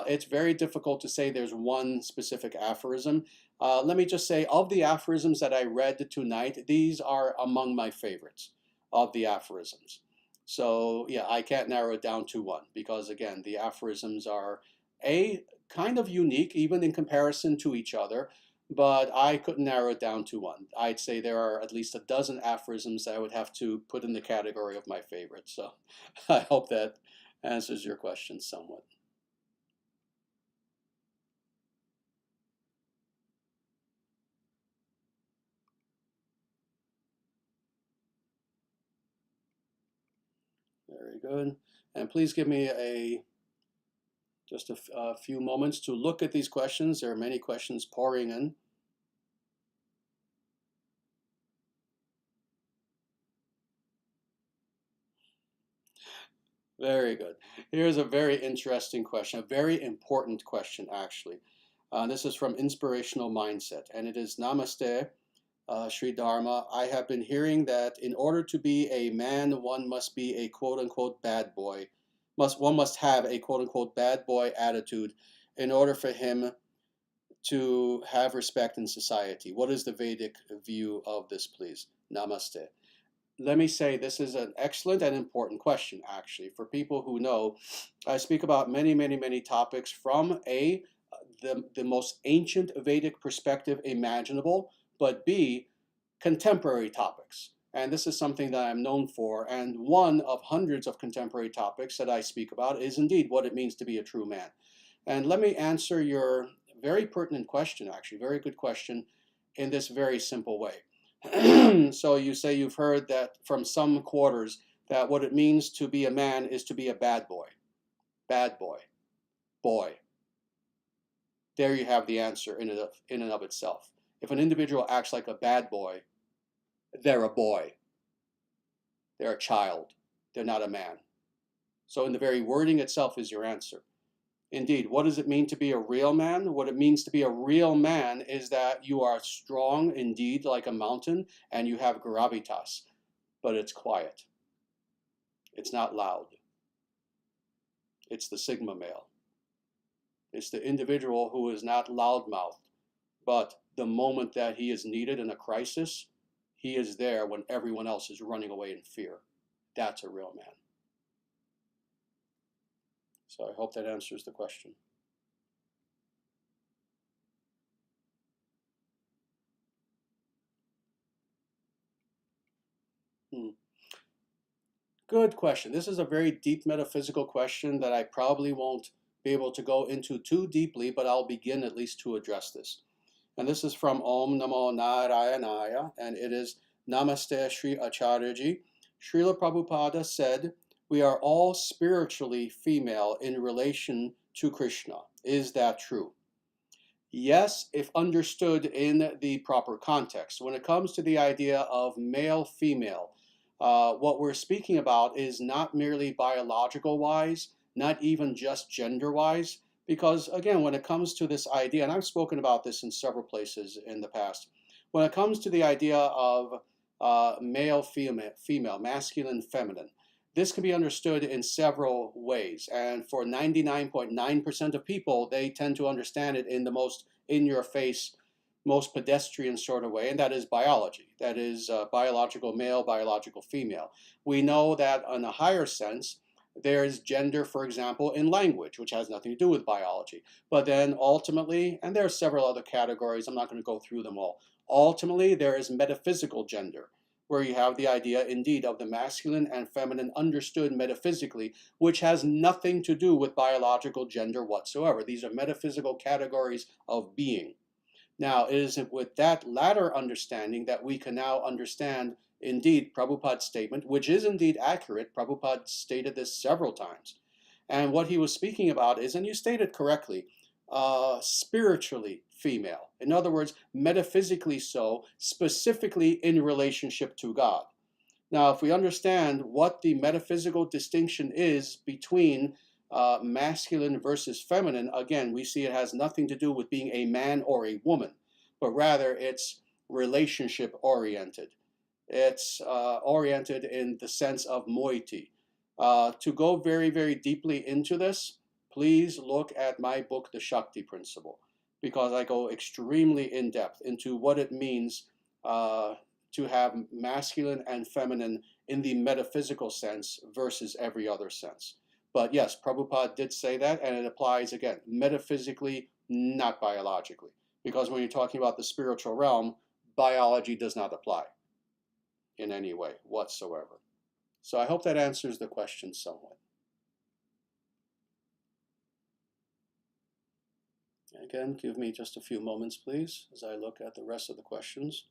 it's very difficult to say there's one specific aphorism. Let me just say, of the aphorisms that I read tonight, these are among my favorites of the aphorisms. So yeah, I can't narrow it down to one because, again, the aphorisms are kind of unique even in comparison to each other, but I couldn't narrow it down to one. I'd say there are at least a dozen aphorisms that I would have to put in the category of my favorites. So I hope that answers your question somewhat. Very good. And please give me just a few moments to look at these questions. There are many questions pouring in. Very good. Here's a very interesting question, a very important question, actually. This is from Inspirational Mindset, and it is Namaste, Sri Dharma. I have been hearing that in order to be a man, one must be a quote-unquote bad boy. One must have a quote-unquote bad boy attitude in order for him to have respect in society. What is the Vedic view of this, please? Namaste. Let me say this is an excellent and important question, actually. For people who know, I speak about many topics from the most ancient Vedic perspective imaginable, but B, contemporary topics. And this is something that I'm known for. And one of hundreds of contemporary topics that I speak about is indeed what it means to be a true man. And let me answer your very pertinent question, actually, very good question, in this very simple way. So you say you've heard that from some quarters that what it means to be a man is to be a bad boy. Bad boy. Boy. There you have the answer in and of itself. If an individual acts like a bad boy, they're a boy. They're a child. They're not a man. So in the very wording itself is your answer. Indeed, what does it mean to be a real man? What it means to be a real man is that you are strong indeed like a mountain and you have gravitas, but it's quiet. It's not loud. It's the Sigma male. It's the individual who is not loudmouthed, but the moment that he is needed in a crisis, he is there when everyone else is running away in fear. That's a real man. So I hope that answers the question. Good question. This is a very deep metaphysical question that I probably won't be able to go into too deeply, but I'll begin at least to address this. And this is from Om Namo Narayanaya, and it is Namaste Sri Acharyaji. Srila Prabhupada said, "We are all spiritually female in relation to Krishna. Is that true?" Yes, if understood in the proper context. When it comes to the idea of male-female, what we're speaking about is not merely biological-wise, not even just gender-wise, because again, when it comes to this idea, and I've spoken about this in several places in the past, when it comes to the idea of male-female, masculine, feminine, this can be understood in several ways, and for 99.9% of people, they tend to understand it in the most in-your-face, most pedestrian sort of way, and that is biology. That is biological male, biological female. We know that in a higher sense, there is gender, for example, in language, which has nothing to do with biology. But then ultimately, and there are several other categories, I'm not going to go through them all. Ultimately, there is metaphysical gender, where you have the idea indeed of the masculine and feminine understood metaphysically, which has nothing to do with biological gender whatsoever. These are metaphysical categories of being. Now, it is with that latter understanding that we can now understand indeed Prabhupada's statement, which is indeed accurate. Prabhupada stated this several times. And what he was speaking about is, and you stated correctly, spiritually female. In other words, metaphysically so, specifically in relationship to God. Now, if we understand what the metaphysical distinction is between masculine versus feminine, again, we see it has nothing to do with being a man or a woman, but rather it's relationship oriented. It's oriented in the sense of moiety. To go very deeply into this, please look at my book, The Shakti Principle, because I go extremely in depth into what it means to have masculine and feminine in the metaphysical sense versus every other sense. But yes, Prabhupada did say that, and it applies, again, metaphysically, not biologically. Because when you're talking about the spiritual realm, biology does not apply in any way whatsoever. So I hope that answers the question somewhat. Again, give me just a few moments, please, as I look at the rest of the questions.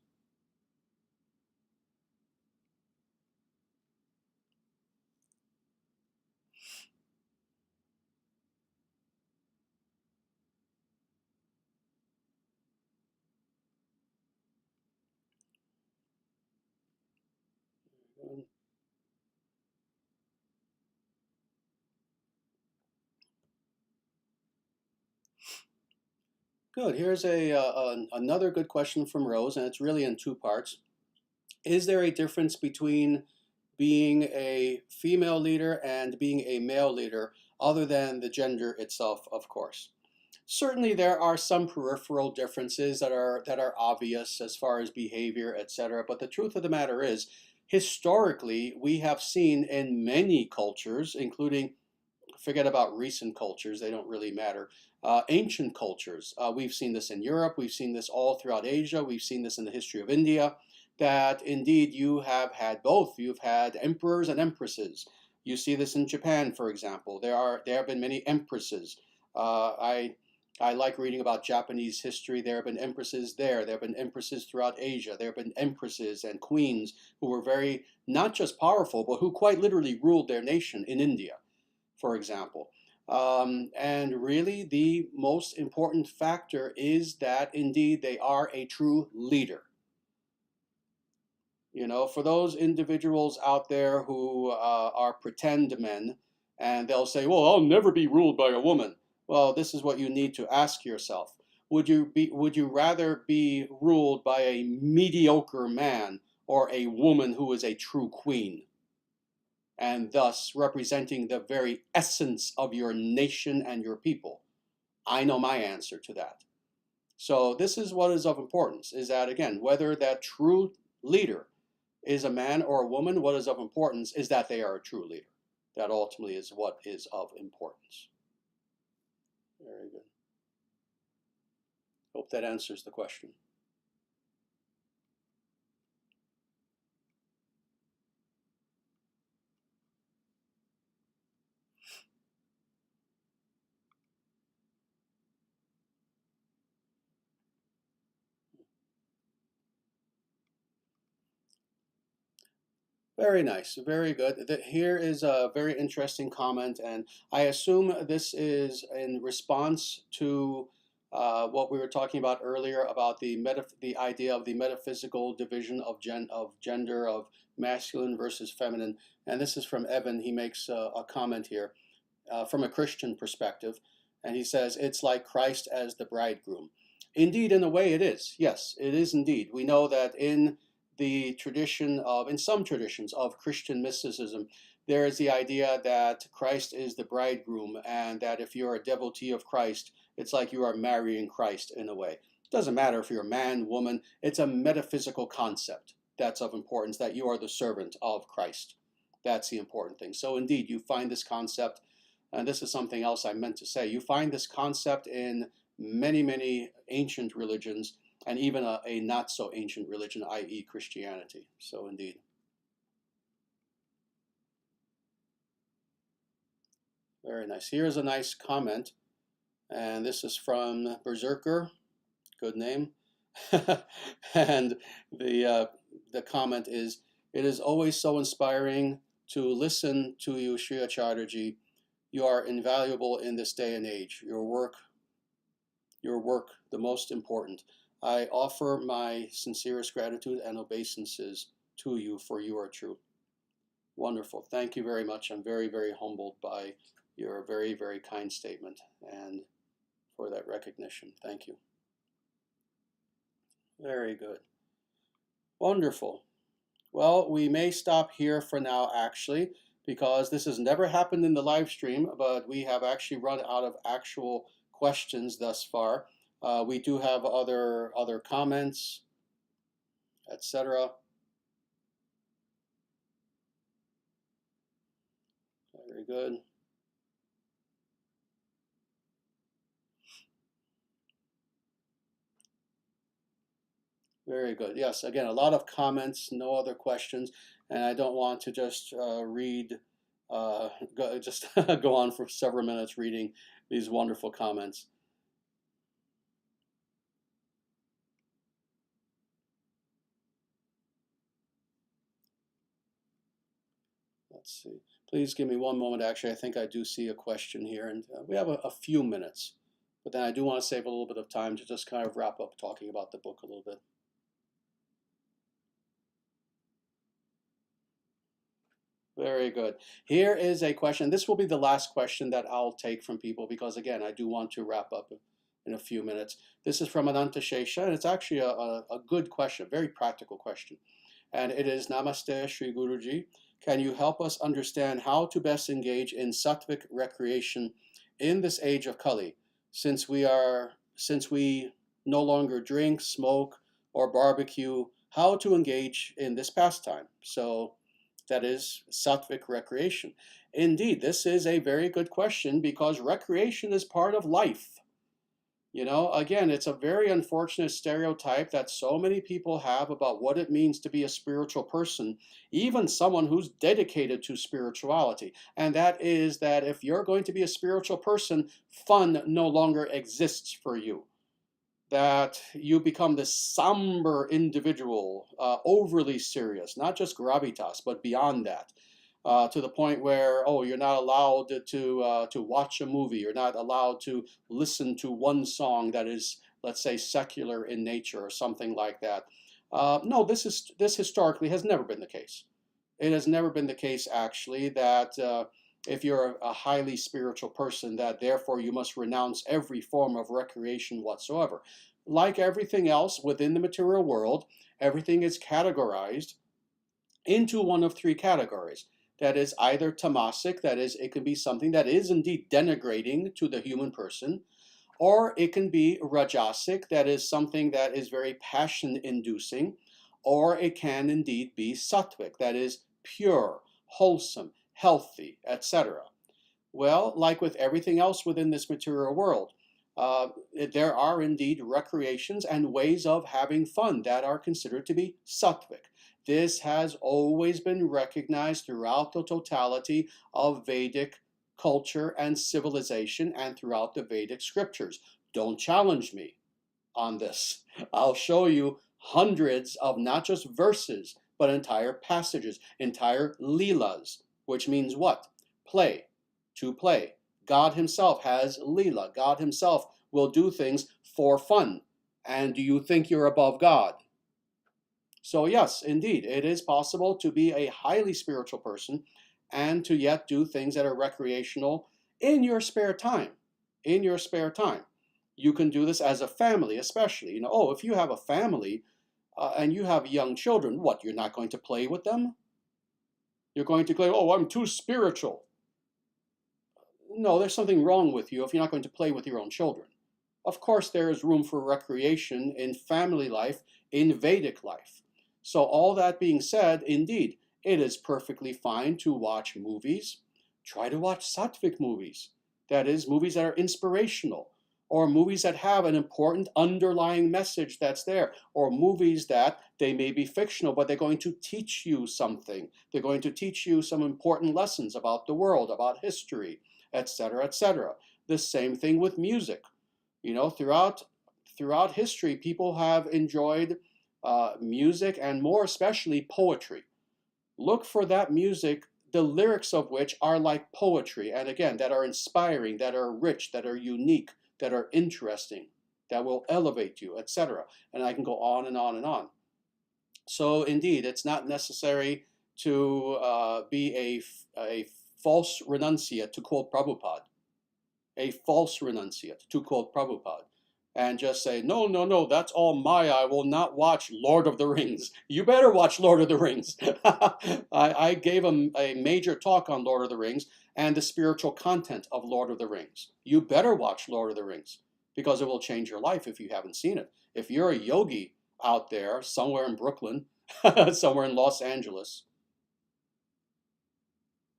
Good. Here's another good question from Rose, and it's really in two parts. Is there a difference between being a female leader and being a male leader, other than the gender itself, of course? Certainly, there are some peripheral differences that are obvious as far as behavior, etc. But the truth of the matter is, historically, we have seen in many cultures, including, forget about recent cultures, they don't really matter. Ancient cultures, we've seen this in Europe, we've seen this all throughout Asia, we've seen this in the history of India, that indeed you have had both. You've had emperors and empresses. You see this in Japan, for example. There have been many empresses. I like reading about Japanese history. There have been empresses there. There have been empresses throughout Asia. There have been empresses and queens who were very, not just powerful, but who quite literally ruled their nation in India, for example. And really, the most important factor is that indeed they are a true leader. You know, for those individuals out there who are pretend men, and they'll say, "Well, I'll never be ruled by a woman." Well, this is what you need to ask yourself: Would you rather be ruled by a mediocre man or a woman who is a true queen, and thus representing the very essence of your nation and your people? I know my answer to that. So this is what is of importance, is that, again, whether that true leader is a man or a woman, what is of importance is that they are a true leader. That ultimately is what is of importance. Very good. Hope that answers the question. Very nice, very good. Here is a very interesting comment, and I assume this is in response to what we were talking about earlier about the idea of the metaphysical division of gender, of masculine versus feminine. And this is from Evan. He makes a comment here from a Christian perspective, and he says it's like Christ as the bridegroom. Indeed, in a way, it is. Yes, it is indeed. We know that in some traditions of Christian mysticism, there is the idea that Christ is the bridegroom, and that if you're a devotee of Christ, it's like you are marrying Christ in a way. It doesn't matter if you're a man, woman, it's a metaphysical concept that's of importance, that you are the servant of Christ. That's the important thing. So indeed, you find this concept, and this is something else I meant to say, you find this concept in many, many ancient religions, and even a not so ancient religion, i.e. Christianity. So indeed. Very nice. Here's a nice comment, and this is from Berserker. Good name. And the comment is, "It is always so inspiring to listen to you, Sri Acharyaji. You are invaluable in this day and age. Your work, the most important. I offer my sincerest gratitude and obeisances to you, for you are true." Wonderful. Thank you very much. I'm very, very humbled by your very, very kind statement and for that recognition. Thank you. Very good. Wonderful. Well, we may stop here for now, actually, because this has never happened in the live stream, but we have actually run out of actual questions thus far. We do have other comments, etc. Very good. Very good. Yes, again, a lot of comments, no other questions, and I don't want to just read, just go on for several minutes reading these wonderful comments. Let's see. Please give me one moment. Actually, I think I do see a question here, and we have a few minutes, but then I do want to save a little bit of time to just kind of wrap up talking about the book a little bit. Very good. Here is a question. This will be the last question that I'll take from people because, again, I do want to wrap up in a few minutes. This is from Anantashesha, and it's actually a good question, a very practical question. And it is, Namaste, Sri Guruji. Can you help us understand how to best engage in sattvic recreation in this age of Kali, since we no longer drink, smoke, or barbecue, how to engage in this pastime? So that is sattvic recreation. Indeed, this is a very good question because recreation is part of life. You know, again, it's a very unfortunate stereotype that so many people have about what it means to be a spiritual person, even someone who's dedicated to spirituality. And that is that if you're going to be a spiritual person, fun no longer exists for you. That you become this somber individual, overly serious, not just gravitas, but beyond that. To the point where, oh, you're not allowed to watch a movie, you're not allowed to listen to one song that is, let's say, secular in nature or something like that. No, this historically has never been the case. It has never been the case, actually, that if you're a highly spiritual person, that therefore you must renounce every form of recreation whatsoever. Like everything else within the material world, everything is categorized into one of three categories. That is either tamasic, that is, it can be something that is indeed denigrating to the human person, or it can be rajasic, that is something that is very passion-inducing, or it can indeed be sattvic, that is pure, wholesome, healthy, etc. Well, like with everything else within this material world, there are indeed recreations and ways of having fun that are considered to be sattvic. This has always been recognized throughout the totality of Vedic culture and civilization and throughout the Vedic scriptures. Don't challenge me on this. I'll show you hundreds of not just verses, but entire passages, entire leelas, which means what? Play, to play. God himself has leela. God himself will do things for fun. And do you think you're above God? So yes, indeed, it is possible to be a highly spiritual person and to yet do things that are recreational in your spare time. In your spare time. You can do this as a family, especially. You know, oh, if you have a family and you have young children, what, you're not going to play with them? You're going to claim, oh, I'm too spiritual. No, there's something wrong with you if you're not going to play with your own children. Of course, there is room for recreation in family life, in Vedic life. So all that being said, indeed, it is perfectly fine to watch movies. Try to watch sattvic movies. That is, movies that are inspirational, or movies that have an important underlying message that's there, or movies that they may be fictional, but they're going to teach you something. They're going to teach you some important lessons about the world, about history, etc., etc. The same thing with music. You know, throughout history, people have enjoyed music, and more especially poetry. Look for that music, the lyrics of which are like poetry, and again, that are inspiring, that are rich, that are unique, that are interesting, that will elevate you, etc. And I can go on and on and on. So indeed, it's not necessary to be a false renunciate, to quote Prabhupada. A false renunciate, to quote Prabhupada, and just say, no, no, no, that's all Maya. I will not watch Lord of the Rings. You better watch Lord of the Rings. I gave a major talk on Lord of the Rings and the spiritual content of Lord of the Rings. You better watch Lord of the Rings because it will change your life if you haven't seen it. If you're a yogi out there, somewhere in Brooklyn, somewhere in Los Angeles,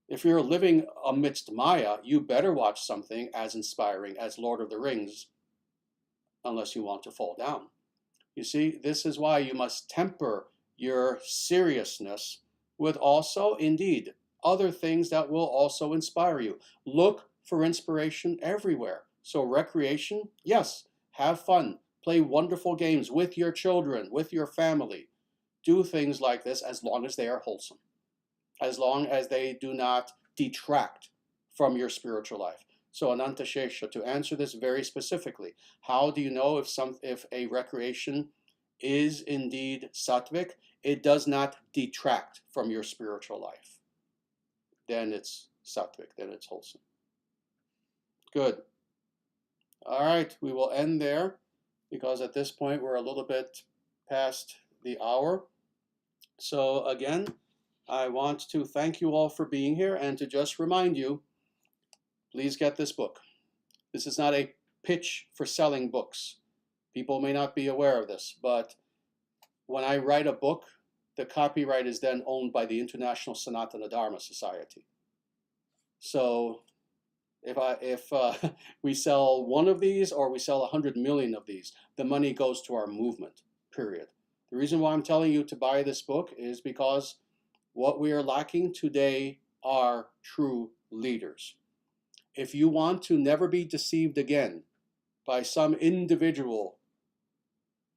if you're living amidst Maya, you better watch something as inspiring as Lord of the Rings, unless you want to fall down. You see, this is why you must temper your seriousness with also, indeed, other things that will also inspire you. Look for inspiration everywhere. So recreation, yes, have fun. Play wonderful games with your children, with your family. Do things like this as long as they are wholesome, as long as they do not detract from your spiritual life. So Ananta Shesha, to answer this very specifically, how do you know if a recreation is indeed sattvic? It does not detract from your spiritual life. Then it's sattvic, then it's wholesome. Good. All right, we will end there because at this point we're a little bit past the hour. So again, I want to thank you all for being here and to just remind you, please get this book. This is not a pitch for selling books. People may not be aware of this, but when I write a book, the copyright is then owned by the International Sanatana Dharma Society. So if we sell one of these or we sell 100 million of these, the money goes to our movement, period. The reason why I'm telling you to buy this book is because what we are lacking today are true leaders. If you want to never be deceived again by some individual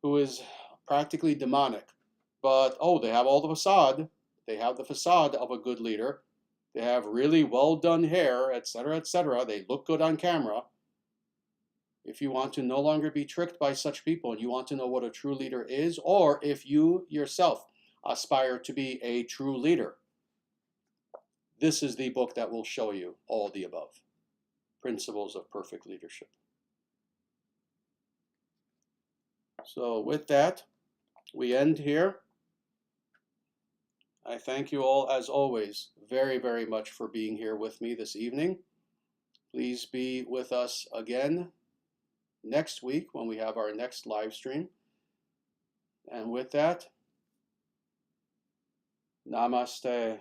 who is practically demonic, but they have all the facade, they have the facade of a good leader, they have really well done hair, etc., etc., they look good on camera. If you want to no longer be tricked by such people and you want to know what a true leader is, or if you yourself aspire to be a true leader, this is the book that will show you all the above. Principles of Perfect Leadership. So with that, we end here. I thank you all, as always, very, very much for being here with me this evening. Please be with us again next week when we have our next live stream. And with that, namaste.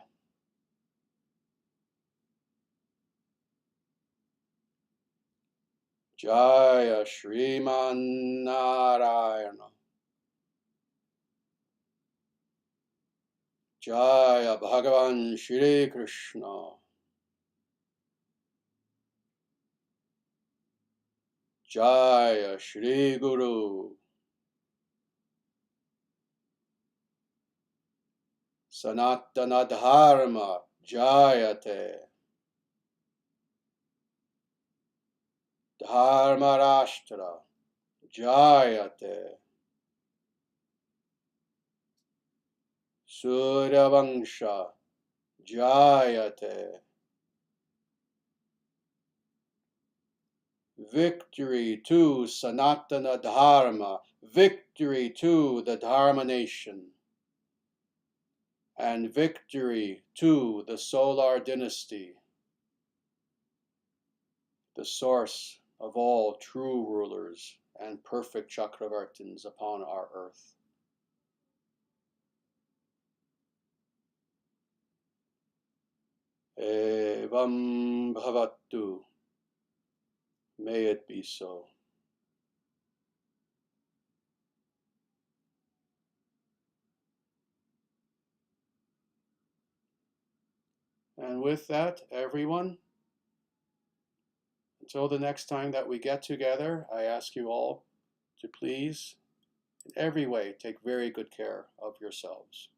Jaya Shriman Narayana. Jaya Bhagavan Shri Krishna. Jaya Shri Guru. Sanatana Dharma Jayate. Dharma Rashtra Jayate. Surya Vangsha Jayate. Victory to Sanatana Dharma. Victory to the Dharma nation. And victory to the Solar dynasty, the source of all true rulers and perfect Chakravartins upon our earth. Evam Bhavatu. May it be so. And with that, everyone, until the next time that we get together, I ask you all to please, in every way, take very good care of yourselves.